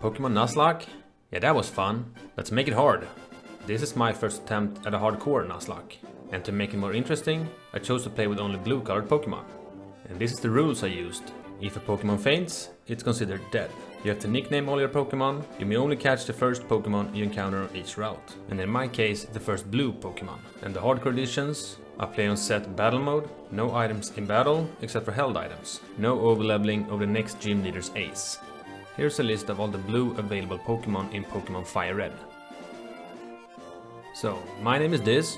Pokemon Nuzlocke? Yeah, that was fun. Let's make it hard. This is my first attempt at a hardcore Nuzlocke. And to make it more interesting, I chose to play with only blue colored Pokemon. And this is the rules I used. If a Pokemon faints, it's considered dead. You have to nickname all your Pokemon. You may only catch the first Pokemon you encounter on each route. And in my case, the first blue Pokemon. And the hardcore editions, I play on set battle mode. No items in battle, except for held items. No overleveling of the next gym leader's ace. Here's a list of all the blue available Pokemon in Pokemon Firered. So, my name is Diz.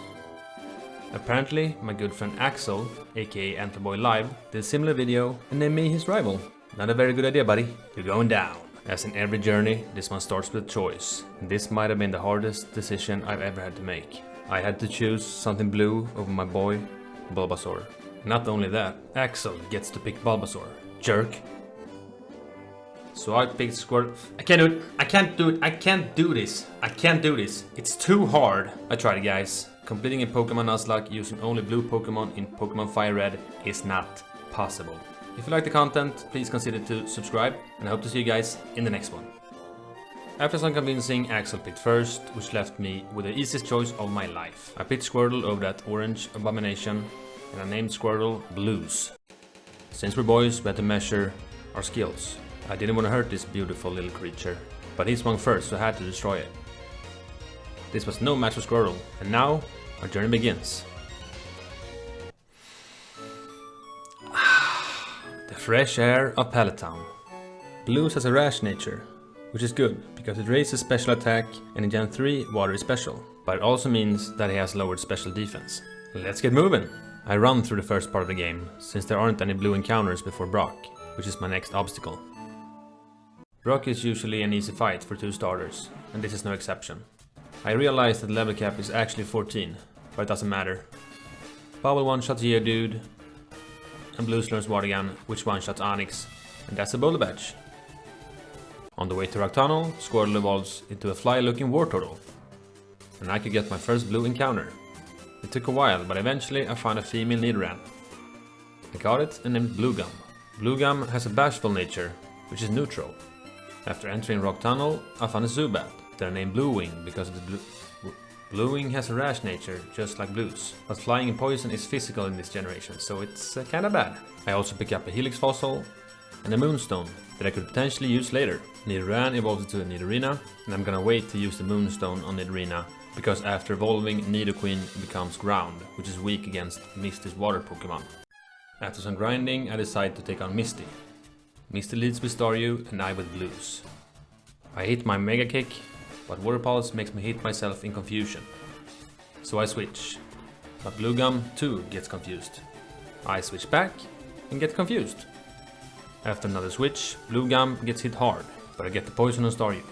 Apparently, my good friend Axel, aka Antlerboylive, did a similar video and named me his rival. Not a very good idea, buddy. You're going down. As in every journey, this one starts with a choice. And this might have been the hardest decision I've ever had to make. I had to choose something blue over my boy, Bulbasaur. Not only that, Axel gets to pick Bulbasaur. Jerk. So I picked Squirt. I can't do it. I can't do it. I can't do this. I can't do this. It's too hard. I tried it, guys. Completing a Pokemon Nuzlocke using only blue Pokemon in Pokemon Firered is not possible. If you like the content, please consider to subscribe, and I hope to see you guys in the next one. After some convincing, Axel picked first, which left me with the easiest choice of my life. I picked Squirtle over that orange abomination, and I named Squirtle Blues. Since we're boys, we had to measure our skills. I didn't want to hurt this beautiful little creature, but he swung first, so I had to destroy it. This was no match for Squirtle, and now our journey begins. The fresh air of Pallet Town. Blues has a rash nature, which is good because it raises special attack, and in Gen 3 water is special, but it also means that he has lowered special defense. Let's get moving! I run through the first part of the game, since there aren't any blue encounters before Brock, which is my next obstacle. Brock is usually an easy fight for 2 starters, and this is no exception. I realized that level cap is actually 14, but it doesn't matter. Bubble one-shots Geodude, and Blues learns Water Gun, which one-shots Onix, and that's a Boulder Badge. On the way to Rock Tunnel, Squirtle evolves into a fly-looking Wartortle, and I could get my first blue encounter. It took a while, but eventually I found a female Nidoran. I got it and named Blue Gum. Blue Gum has a bashful nature, which is neutral. After entering Rock Tunnel, I found a Zubat. They're named Blue Wing because of the Blue Wing has a rash nature, just like Blues. But flying and poison is physical in this generation, so it's kinda bad. I also pick up a Helix Fossil and a Moonstone that I could potentially use later. Nidoran evolves into a Nidorina, and I'm gonna wait to use the Moonstone on Nidorina, because after evolving, Nidoqueen becomes Ground, which is weak against Misty's water Pokemon. After some grinding, I decide to take on Misty. Misty leads with Staryu and I with Blues. I hit my Mega Kick, but Water Pulse makes me hit myself in confusion. So I switch, but Blue Gum too gets confused. I switch back and get confused. After another switch, Blue Gum gets hit hard, but I get the poison on Staryu.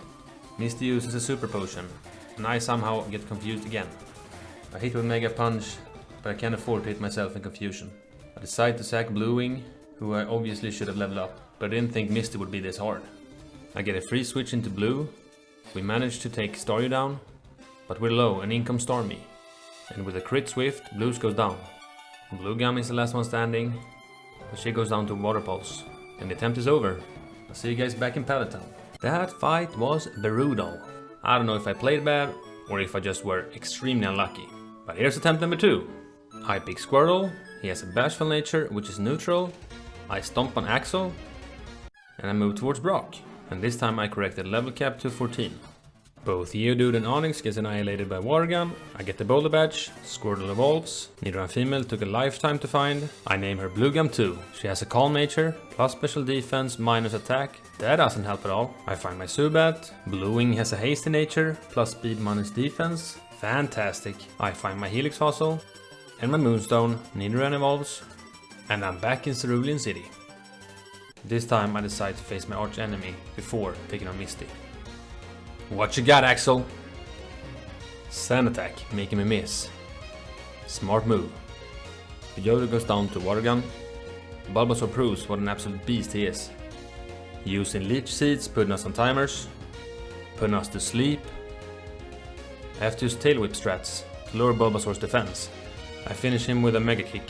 Misty uses a Super Potion, and I somehow get confused again. I hit with Mega Punch, but I can't afford to hit myself in confusion. I decide to sack Blue Wing, who I obviously should have leveled up, but I didn't think Misty would be this hard. I get a free switch into Blue. We manage to take Staryu down, but we're low and in comes Starmie. And with a crit swift, Blues goes down. Blue Gum is the last one standing, but she goes down to Water Pulse. And the attempt is over. I'll see you guys back in Pallet Town. That fight was brutal. I don't know if I played bad, or if I just were extremely unlucky. But here's attempt number 2. I pick Squirtle, he has a bashful nature, which is neutral. I stomp on Axel, and I move towards Brock. And this time I corrected level cap to 14. Both Geodude and Onix gets annihilated by Water Gun. I get the Boulder Badge. Squirtle evolves. Nidoran female took a lifetime to find. I name her Blue Gum too. She has a calm nature, plus special defense, minus attack. That doesn't help at all. I find my Zubat. Blue Wing has a hasty nature, plus speed minus defense. Fantastic. I find my Helix Fossil. And my Moonstone. Nidoran evolves. And I'm back in Cerulean City. This time I decide to face my arch enemy before taking on Misty. What you got, Axel? Sand attack, making me miss. Smart move. The Yoda goes down to Water Gun. Bulbasaur proves what an absolute beast he is. Using Leech Seeds, putting us on timers. Putting us to sleep. I have to use Tail Whip strats to lower Bulbasaur's defense. I finish him with a Mega Kick.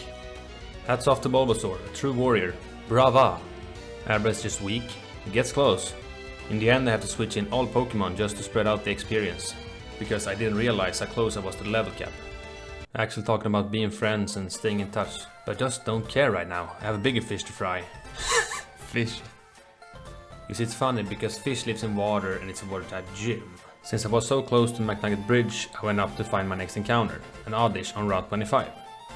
Hats off to Bulbasaur, a true warrior. Brava! Airbreath is just weak. He gets close. In the end I have to switch in all Pokemon just to spread out the experience, because I didn't realize how close I was to the level cap. Actually talking about being friends and staying in touch, but I just don't care right now, I have a bigger fish to fry. Fish. You see, it's funny because fish lives in water and it's a water type gym. Since I was so close to McNugget Bridge, I went up to find my next encounter, an Oddish on Route 25.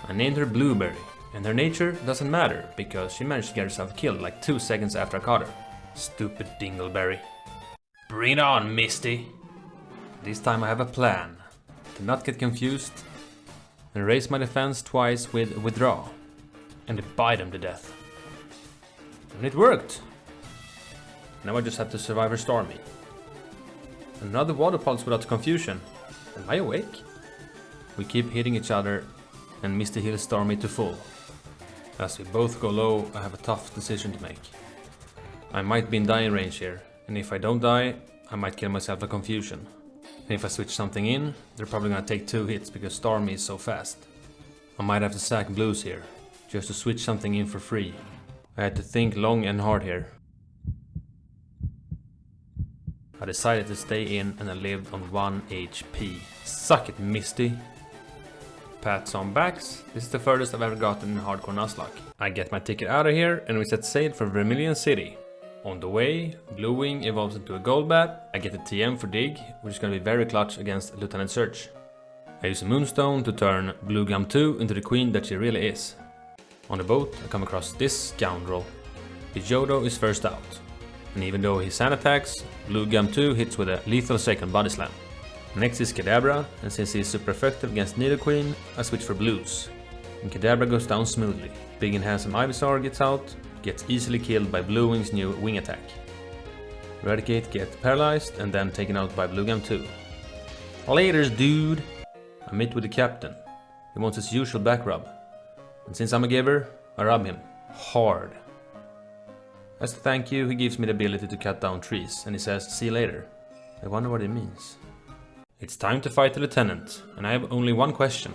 I named her Blueberry, and her nature doesn't matter because she managed to get herself killed like 2 seconds after I caught her. Stupid dingleberry. Bring it on, Misty! This time I have a plan. To not get confused and raise my defense twice with withdraw and bite them to death. And it worked! Now I just have to survive her Stormy. Another water pulse without confusion. Am I awake? We keep hitting each other and Misty heals Stormy to full. As we both go low, I have a tough decision to make. I might be in dying range here, and if I don't die, I might kill myself by confusion. And if I switch something in, they're probably gonna take 2 hits because Stormy is so fast. I might have to sack Blues here, just to switch something in for free. I had to think long and hard here. I decided to stay in and I lived on 1 HP. Suck it, Misty! Pats on backs. This is the furthest I've ever gotten in Hardcore Nuzlocke. I get my ticket out of here and we set sail for Vermilion City. On the way, Blue Wing evolves into a Golbat. I get a TM for Dig, which is gonna be very clutch against Lieutenant Surge. I use a Moonstone to turn Blue Gum 2 into the queen that she really is. On the boat, I come across this scoundrel. Pidgeotto is first out. And even though he sand attacks, Blue Gum 2 hits with a lethal second body slam. Next is Kadabra, and since he is super effective against Nidoqueen, I switch for Blues. And Kadabra goes down smoothly. Big and handsome Ivysaur gets out, gets easily killed by Blue Wing's new wing attack. Eradicate gets paralyzed and then taken out by Blue Gum 2. Laters, dude! I meet with the captain. He wants his usual back rub. And since I'm a giver, I rub him. Hard. As a thank you, he gives me the ability to cut down trees, and he says, see you later. I wonder what it means. It's time to fight the lieutenant, and I have only one question.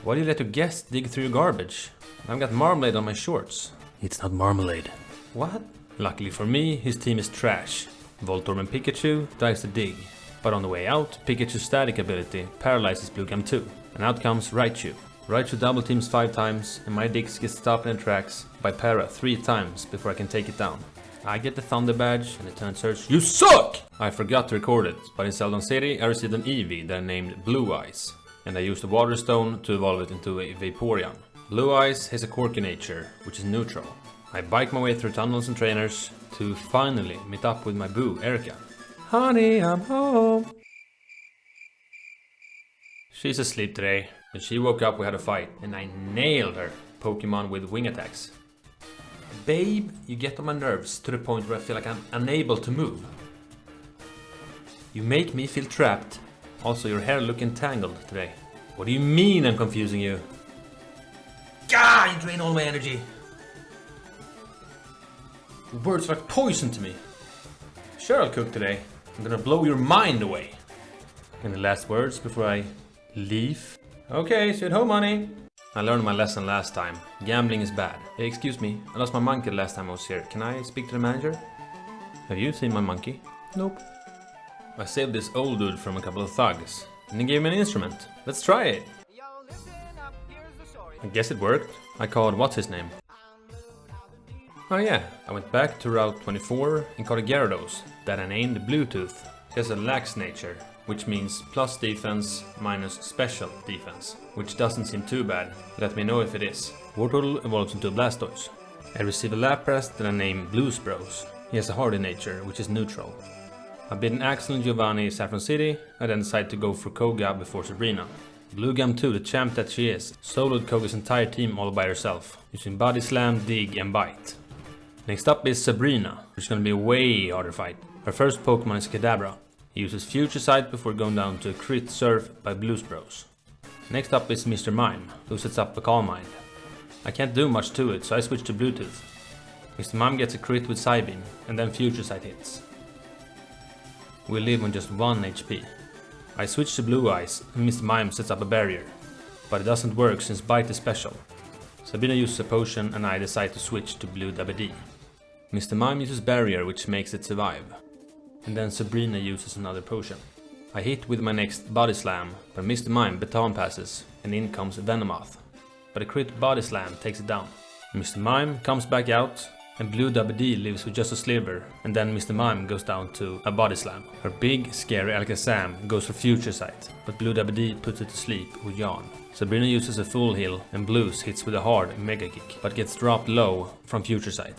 Why do you let your guest dig through your garbage? I've got marmalade on my shorts. It's not marmalade. What? Luckily for me, his team is trash. Voltorb and Pikachu dives to dig. But on the way out, Pikachu's static ability paralyzes Blue Gum 2. And out comes Raichu. Raichu double teams 5 times, and my Dix gets stopped in tracks by Para 3 times before I can take it down. I get the Thunder Badge, and Lieutenant Surge, you suck! I forgot to record it, but in Celadon City I received an Eevee that I named Blue Eyes. And I used the Water Stone to evolve it into a Vaporeon. Blue Eyes has a quirky nature, which is neutral. I bike my way through tunnels and trainers to finally meet up with my boo, Erica. Honey, I'm home! She's asleep today. When she woke up we had a fight, and I nailed her Pokemon with wing attacks. Babe, you get on my nerves to the point where I feel like I'm unable to move. You make me feel trapped. Also, your hair looking tangled today. What do you mean I'm confusing you? Gah, you drain all my energy. Your words are like poison to me. Sure, I'll cook today. I'm gonna blow your mind away. Any last words before I leave? Okay, see you at home, honey. I learned my lesson last time. Gambling is bad. Hey, excuse me, I lost my monkey the last time I was here. Can I speak to the manager? Have you seen my monkey? Nope. I saved this old dude from a couple of thugs, and he gave me an instrument. Let's try it. I guess it worked. I called what's his name? Oh yeah, I went back to Route 24 and caught a Gyarados that I named Bluetooth. He has a lax nature, which means plus defense minus special defense, which doesn't seem too bad. Let me know if it is. Wartortle evolves into a Blastoise. I receive a Lapras that I name Blues Bros. He has a hardy nature, which is neutral. I beat an Axel and Giovanni in Saffron City. I then decided to go for Koga before Sabrina. Blue Gum 2, the champ that she is, soloed Koga's entire team all by herself, using Body Slam, Dig and Bite. Next up is Sabrina, which is gonna be a way harder fight. Her first Pokemon is Kadabra. He uses Future Sight before going down to a crit Surf by Blues Bros. Next up is Mr. Mime, who sets up a Calm Mind. I can't do much to it, so I switch to Bluetooth. Mr. Mime gets a crit with Psybeam, and then Future Sight hits. We live on just 1 HP. I switch to Blue Eyes, and Mr. Mime sets up a barrier. But it doesn't work since Bite is special. Sabrina uses a potion, and I decide to switch to Blue WD. Mr. Mime uses Barrier, which makes it survive. and then Sabrina uses another potion. I hit with my next body slam, but Mr. Mime baton passes, and in comes Venomoth. But a crit body slam takes it down. Mr. Mime comes back out, and Blue D lives with just a sliver, and then Mr. Mime goes down to a body slam. Her big, scary Alakazam goes for Future Sight, but Blue D puts it to sleep with Yawn. Sabrina uses a full heal, and Blues hits with a hard Mega Kick, but gets dropped low from Future Sight.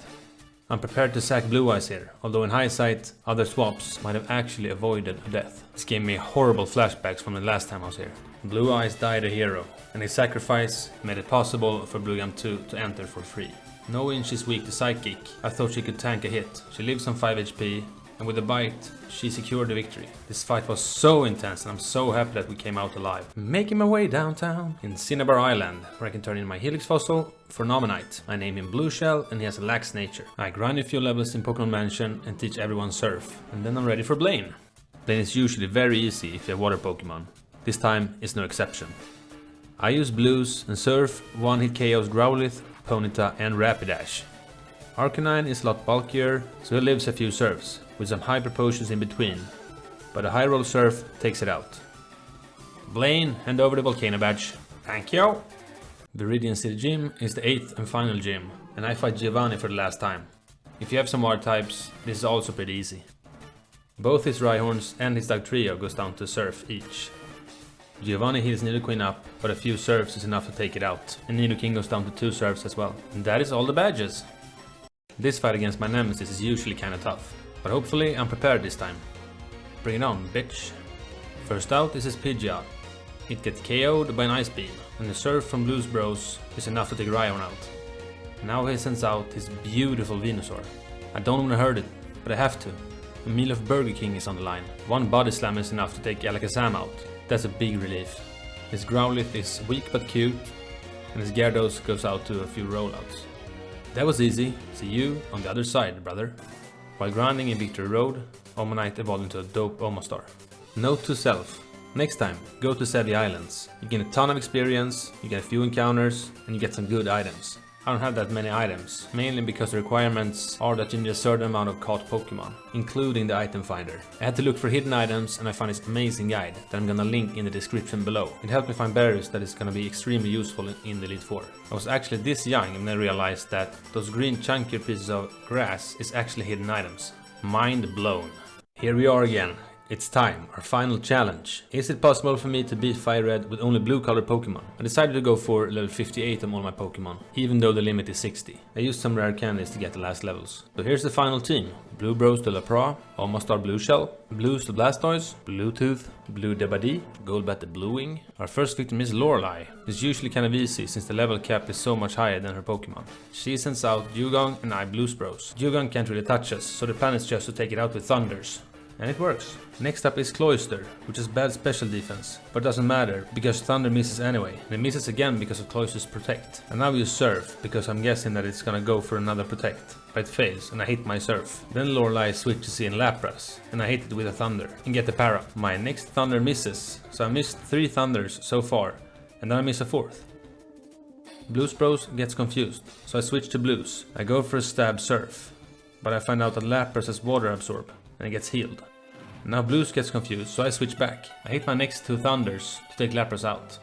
I'm prepared to sack Blue Eyes here, although in hindsight, other swaps might have actually avoided a death. This gave me horrible flashbacks from the last time I was here. Blue Eyes died a hero, and his sacrifice made it possible for Blue Gum 2 to enter for free. Knowing she's weak to Psychic, I thought she could tank a hit. She lives on 5 HP, and with a bite, she secured the victory. This fight was so intense, and I'm so happy that we came out alive. Making my way downtown in Cinnabar Island, where I can turn in my Helix fossil for Nominite. I name him Blue Shell, and he has a lax nature. I grind a few levels in Pokemon Mansion and teach everyone Surf, and then I'm ready for Blaine. Blaine is usually very easy if you have water Pokemon. This time is no exception. I use Blues and Surf, one-hit KOs Growlithe, Ponyta and Rapidash. Arcanine is a lot bulkier, so he lives a few Surfs, with some hyper potions in between, but a high roll Surf takes it out. Blaine, hand over the Volcano Badge. Thank you! Viridian City Gym is the 8th and final gym, and I fight Giovanni for the last time. If you have some water types, this is also pretty easy. Both his Rhyhorns and his Dugtrio goes down to Surf each. Giovanni heals Nidoqueen up, but a few Surfs is enough to take it out, and Nidoking goes down to 2 Surfs as well. And that is all the badges. This fight against my nemesis is usually kinda tough, but hopefully I'm prepared this time. Bring it on, bitch. First out is his Pidgeot. It gets KO'd by an Ice Beam, and the Surf from Blues Bros is enough to take Rhyhorn out. Now he sends out his beautiful Venusaur. I don't wanna hurt it, but I have to. A meal of Burger King is on the line. One Body Slam is enough to take Alakazam out. That's a big relief. His Growlithe is weak but cute, and his Gyarados goes out to a few rollouts. That was easy. See you on the other side, brother. While grinding in Victory Road, Omanite evolved into a dope Omastar. Note to self. Next time, go to Savvy Islands. You get a ton of experience, you get a few encounters, and you get some good items. I don't have that many items, mainly because the requirements are that you need a certain amount of caught Pokemon, including the item finder. I had to look for hidden items, and I found this amazing guide that I'm gonna link in the description below. It helped me find berries that is gonna be extremely useful in the Elite Four. I was actually this young and I realized that those green chunkier pieces of grass is actually hidden items. Mind blown. Here we are again. It's time, our final challenge. Is it possible for me to beat Firered with only blue colored Pokemon? I decided to go for level 58 on all my Pokemon, even though the limit is 60. I used some rare candies to get the last levels. So here's the final team. Blue Bros to Lapra, Omastar Blue Shell, Blues to Blastoise, Bluetooth, Blue Debadi, Golbat the Blue Wing. Our first victim is Lorelei. It's usually kind of easy since the level cap is so much higher than her Pokemon. She sends out Dugong and I Blues Bros. Dugong can't really touch us, so the plan is just to take it out with Thunders. And it works. Next up is Cloyster, which is bad special defense, but doesn't matter because Thunder misses anyway, and it misses again because of Cloyster's Protect. And now we use Surf, because I'm guessing that it's gonna go for another Protect, but it fails and I hit my Surf. Then Lorelei switches in Lapras, and I hit it with a Thunder, and get the para. My next Thunder misses, so I missed 3 Thunders so far, and then I miss a 4th. Blues Bros gets confused, so I switch to Blues. I go for a stab Surf, but I find out that Lapras has Water Absorb, and it gets healed. Now Blues gets confused, so I switch back. I hit my next 2 Thunders to take Lapras out.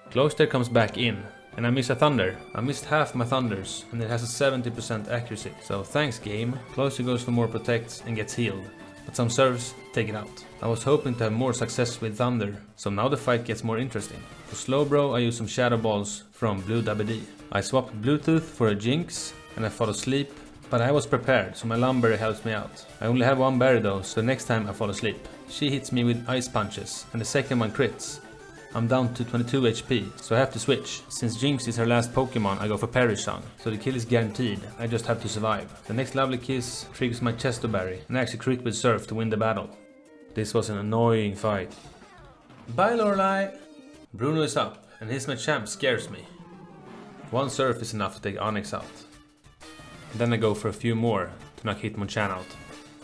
Cloyster comes back in, and I miss a Thunder. I missed half my Thunders, and it has a 70% accuracy. So thanks game. Cloyster goes for more Protects and gets healed, but some Surfs take it out. I was hoping to have more success with Thunder, so now the fight gets more interesting. For Slowbro I use some Shadow Balls from Blue Dabadi. I swapped Bluetooth for a Jinx, and I fall asleep. But I was prepared, so my Lumberry helps me out. I only have 1 berry though, so next time I fall asleep. She hits me with Ice Punches, and the second one crits. I'm down to 22 HP, so I have to switch. Since Jinx is her last Pokemon, I go for Perish Song, so the kill is guaranteed, I just have to survive. The next Lovely Kiss triggers my Chesto Berry, and I actually crit with Surf to win the battle. This was an annoying fight. Bye Lorelei! Bruno is up, and his Machamp scares me. 1 Surf is enough to take Onix out. Then I go for a few more to knock Hitmonchan out.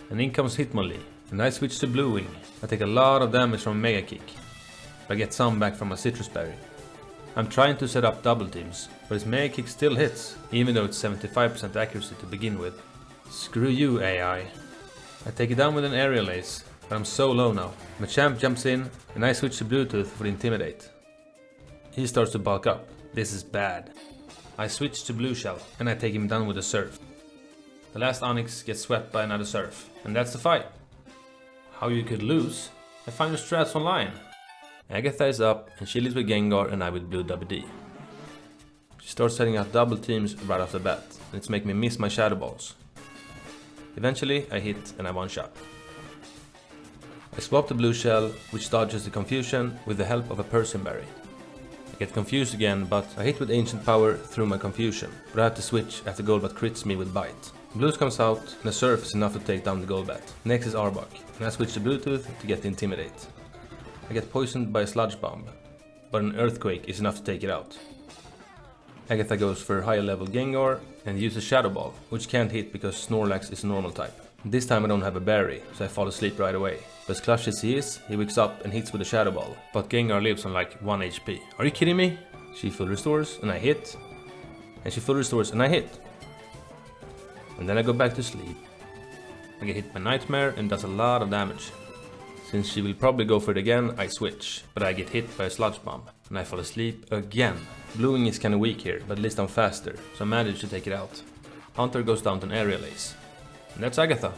And in comes Hitmonlee, and I switch to Blue Wing. I take a lot of damage from Mega Kick, but I get some back from a Citrus Berry. I'm trying to set up double teams, but his Mega Kick still hits, even though it's 75% accuracy to begin with. Screw you AI. I take it down with an aerial ace, but I'm so low now. Machamp jumps in, and I switch to Bluetooth for the Intimidate. He starts to bulk up. This is bad. I switch to Blue Shell, and I take him down with a Surf. The last Onix gets swept by another Surf, and that's the fight. How you could lose? I find your strats online. Agatha is up, and she leads with Gengar and I with Blue WD. She starts setting out double teams right off the bat, and it's making me miss my Shadow Balls. Eventually, I hit and I one-shot. I swap the Blue Shell, which dodges the confusion with the help of a Persian Berry. I get confused again, but I hit with Ancient Power through my confusion, but I have to switch after Golbat crits me with Bite. Blues comes out, and a Surf is enough to take down the Golbat. Next is Arbok, and I switch to Bluetooth to get the Intimidate. I get poisoned by a Sludge Bomb, but an Earthquake is enough to take it out. Agatha goes for higher level Gengar and uses Shadow Ball, which can't hit because Snorlax is a normal type. This time I don't have a berry, so I fall asleep right away. But as clutch as he is, he wakes up and hits with a Shadow Ball, but Gengar lives on like 1 HP. Are you kidding me? She full restores and I hit, and she full restores and I hit. And then I go back to sleep. I get hit by Nightmare and does a lot of damage. Since she will probably go for it again, I switch, but I get hit by a Sludge Bomb, and I fall asleep again. Bluing is kinda weak here, but at least I'm faster, so I manage to take it out. Hunter goes down to an Aerial Ace. And that's Agatha.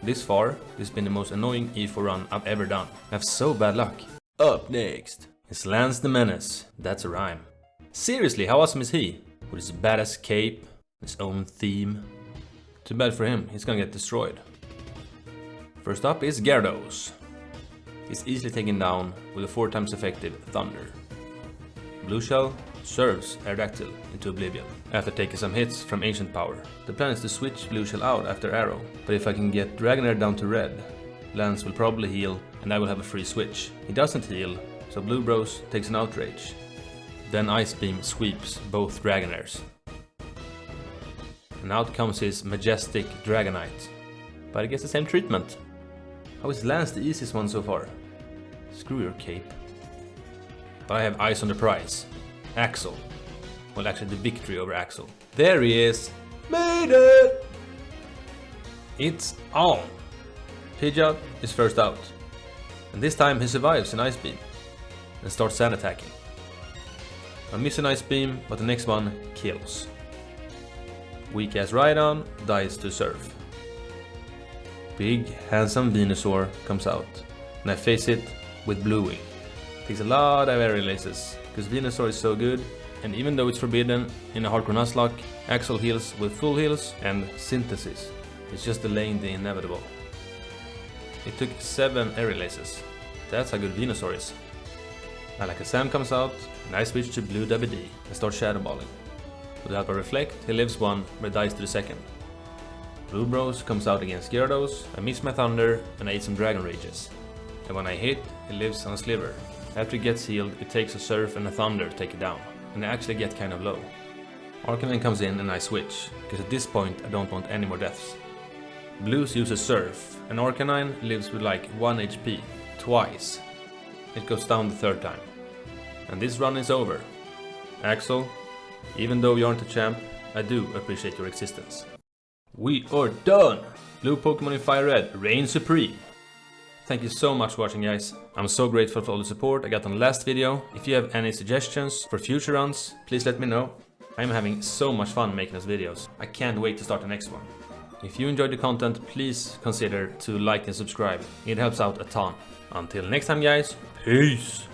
This far, this has been the most annoying E4 run I've ever done. I have so bad luck. Up next is Lance the Menace. That's a rhyme. Seriously, how awesome is he? With his badass cape, his own theme. Too bad for him, he's gonna get destroyed. First up is Gyarados. He's easily taken down with a 4 times effective Thunder. Blue Shell serves Aerodactyl into oblivion after taking some hits from Ancient Power. The plan is to switch Blue Shell out after Arrow, but if I can get Dragonair down to red, Lance will probably heal and I will have a free switch. He doesn't heal, so Blue Bros takes an Outrage. Then Ice Beam sweeps both Dragonairs. And out comes his majestic Dragonite. But he gets the same treatment. How is Lance the easiest one so far? Screw your cape. But I have eyes on the prize. Axel. Well, actually the victory over Axel. There he is. Made it! It's on. Pidgeot is first out. And this time he survives an Ice Beam. And starts sand attacking. I miss an Ice Beam, but the next one kills. Weak ass Rhydon dies to Surf. Big, handsome Venusaur comes out, and I face it with Blue Wing. Takes a lot of aerial aces, because Venusaur is so good, and even though it's forbidden in a Hardcore Nuzlocke, Axel heals with full heals and Synthesis. It's just delaying the inevitable. It took 7 aerial aces. That's how good Venusaur is. Alakazam comes out, and I switch to Blue WD and start Shadow Balling. With the help of Reflect, he lives 1, but dies to the second. Blue Bros comes out against Gyarados, I miss my Thunder and I eat some Dragon Rages. And when I hit, it lives on a Sliver. After it gets healed, it takes a Surf and a Thunder to take it down, and I actually get kind of low. Arcanine comes in and I switch, because at this point I don't want any more deaths. Blues uses Surf, and Arcanine lives with like 1 HP, twice. It goes down the 3rd time. And this run is over. Axel, even though you aren't a champ, I do appreciate your existence. We are done! Blue Pokemon in Firered reign supreme. Thank you so much for watching, guys. I'm so grateful for all the support I got on the last video. If you have any suggestions for future runs, please let me know. I'm having so much fun making those videos. I can't wait to start the next one. If you enjoyed the content, please consider to like and subscribe. It helps out a ton. Until next time, guys, peace!